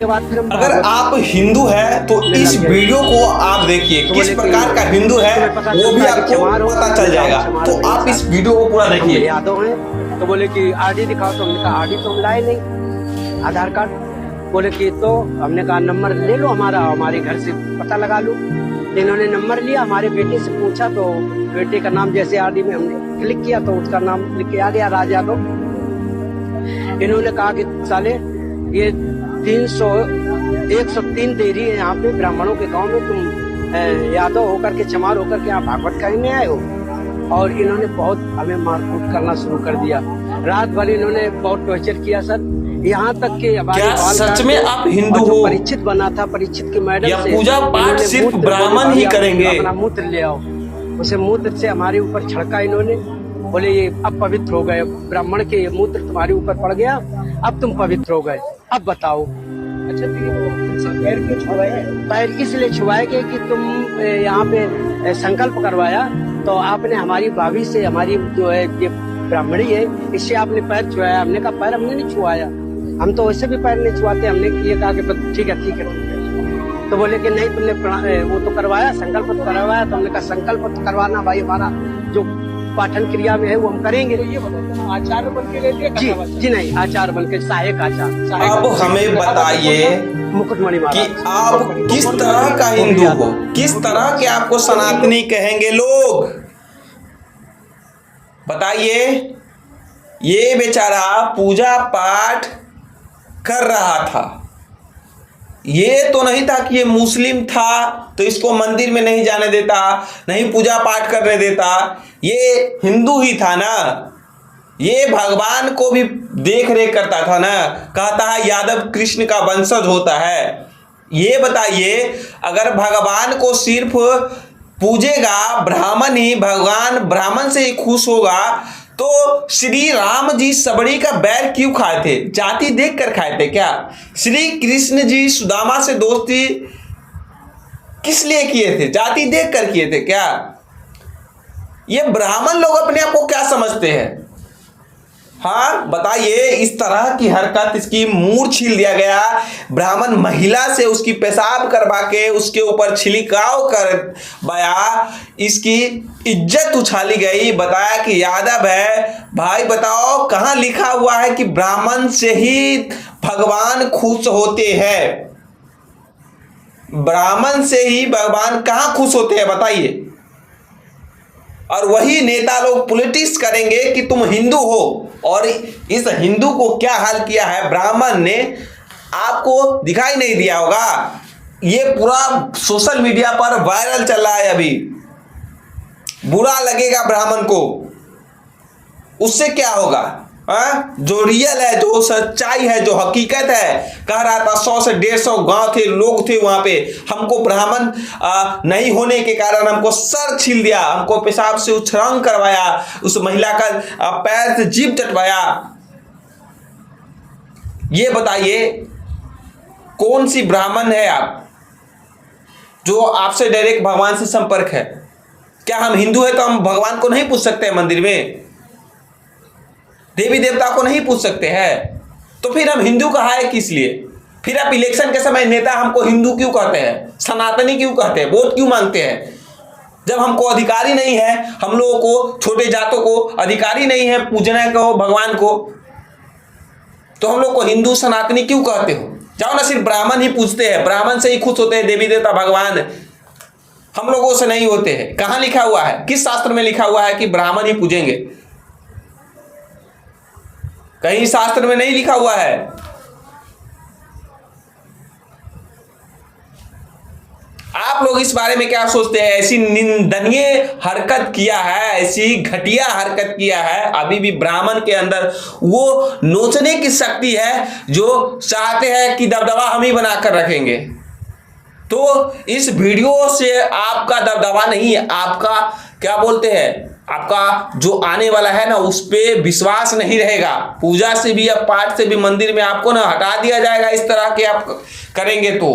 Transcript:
के बाद फिर अगर आप हिंदू है तो इस वीडियो को आप देखिए, किस प्रकार का हिंदू है वो भी आपको पता चल जाएगा। तो आप इस वीडियो को पूरा देखिए। यादव हैं तो बोले कि आरडी दिखाओ, तो हमने कहा आरडी तो हम लाए नहीं, आधार कार्ड। बोले कि तो हमने कहा नंबर ले लो हमारा, हमारे घर से पता लगा लो। इन्होंने नंबर लिया, हमारे बेटे से पूछा तो बेटे का नाम जैसे आरडी में हमने क्लिक किया तो उसका नाम लिख के आ गया, राज यादव। इन्होंने कहा कि साले ये 103 देरी है यहाँ पे ब्राह्मणों के गांव में, तुम यादव होकर के चमार होकर के यहाँ भागवत कहने आए हो। और इन्होंने बहुत हमें मारकूट करना शुरू कर दिया। रात भर इन्होंने बहुत टॉर्चर किया सर, यहाँ तक कि क्या सच में आप हिंदू हो? परीक्षित बना था, परीक्षित के मैडम से पूजा पाठ सिर्फ ब्राह्मण ही करेंगे? अपना मूत्र ले आओ, उसे मूत्र से हमारे ऊपर छिड़का इन्होंने। बोले ये अब पवित्र हो गए, ब्राह्मण के मूत्र तुम्हारे ऊपर पड़ गया, अब तुम पवित्र हो गए, अब बताओ। अच्छा पैर क्यों छुआए? पैर इसलिए छुआए कि तुम यहाँ पे संकल्प करवाया तो आपने हमारी भाभी से, हमारी जो है ये ब्राह्मणी है, इससे आपने पैर छुआया। हमने कहा पैर हमने नहीं छुआया, हम तो वैसे भी पैर नहीं छुआते। हमने ये कहा कि ठीक है ठीक है। तो बोले कि नहीं तुमने वो तो करवाया, संकल्प तो करवाया। तो हमने कहा संकल्प तो करवाना भाई हमारा जो पाठन क्रिया में है वो हम करेंगे। तो ये बताओ आचार्य बन के लेते हैं? जी नहीं, आचार्य बन के सहायक आचार्य। अब हमें बताइए मुकुटमणि कि आप किस तरह का हिंदू हो, किस तरह के आपको सनातनी कहेंगे लोग, बताइए। ये बेचारा पूजा पाठ कर रहा था, ये तो नहीं था कि ये मुस्लिम था तो इसको मंदिर में नहीं जाने देता, नहीं पूजा पाठ करने देता। ये हिंदू ही था ना, ये भगवान को भी देख रेख करता था ना। कहता है यादव कृष्ण का वंशज होता है। ये बताइए, अगर भगवान को सिर्फ पूजेगा ब्राह्मण ही, भगवान ब्राह्मण से ही खुश होगा, तो श्री राम जी सबड़ी का बैर क्यों खाए थे? जाति देख कर खाए थे क्या? श्री कृष्ण जी सुदामा से दोस्ती किस लिए किए थे? जाति देख कर किए थे क्या? ये ब्राह्मण लोग अपने आप को क्या समझते हैं? हाँ बताइए। इस तरह की हरकत, इसकी मूड छील दिया गया। ब्राह्मण महिला से उसकी पेशाब करवा के उसके ऊपर छिड़काव करवाया, इसकी इज्जत उछाली गई। बताया कि यादव है। भाई बताओ कहाँ लिखा हुआ है कि ब्राह्मण से ही भगवान खुश होते हैं? ब्राह्मण से ही भगवान कहाँ खुश होते हैं बताइए। और वही नेता लोग पॉलिटिक्स करेंगे कि तुम हिंदू हो, और इस हिंदू को क्या हाल किया है ब्राह्मण ने, आपको दिखाई नहीं दिया होगा। ये पूरा सोशल मीडिया पर वायरल चल रहा है अभी। बुरा लगेगा ब्राह्मण को, उससे क्या होगा? जो रियल है, जो सच्चाई है, जो हकीकत है, कह रहा था 100 से 150 गांव थे, लोग थे वहां पे, हमको ब्राह्मण नहीं होने के कारण हमको सर छील दिया, हमको पेशाब से उछरंग करवाया, उस महिला का पैर से जीभ चटवाया। ये बताइए कौन सी ब्राह्मण है आप जो आपसे डायरेक्ट भगवान से संपर्क है? क्या हम हिंदू है तो हम भगवान को नहीं पूछ सकते हैं मंदिर में? देवी देवता को नहीं पूछ सकते हैं? तो फिर हम हिंदू कहा है किस लिए? फिर आप इलेक्शन के समय नेता हमको हिंदू क्यों कहते हैं, सनातनी क्यों कहते हैं, वोट क्यों मांगते हैं? जब हमको अधिकारी नहीं है, हम लोगों को, छोटे जातों को अधिकारी नहीं है पूजने को भगवान को, तो हम लोग को हिंदू सनातनी क्यों कहते हो? जाओ ना, सिर्फ ब्राह्मण ही पूजते हैं, ब्राह्मण से ही खुश होते हैं देवी देवता भगवान, हम लोगों से नहीं होते हैं। कहाँ लिखा हुआ है, किस शास्त्र में लिखा हुआ है कि ब्राह्मण ही पूजेंगे? कहीं शास्त्र में नहीं लिखा हुआ है। आप लोग इस बारे में क्या सोचते हैं? ऐसी निंदनीय हरकत किया है, ऐसी घटिया हरकत किया है। अभी भी ब्राह्मण के अंदर वो नोचने की शक्ति है जो चाहते हैं कि दबदबा हम ही बनाकर रखेंगे। तो इस वीडियो से आपका दबदबा नहीं है, आपका क्या बोलते हैं, आपका जो आने वाला है ना, उस पे विश्वास नहीं रहेगा। पूजा से भी या पाठ से भी मंदिर में आपको ना हटा दिया जाएगा इस तरह के आप करेंगे तो।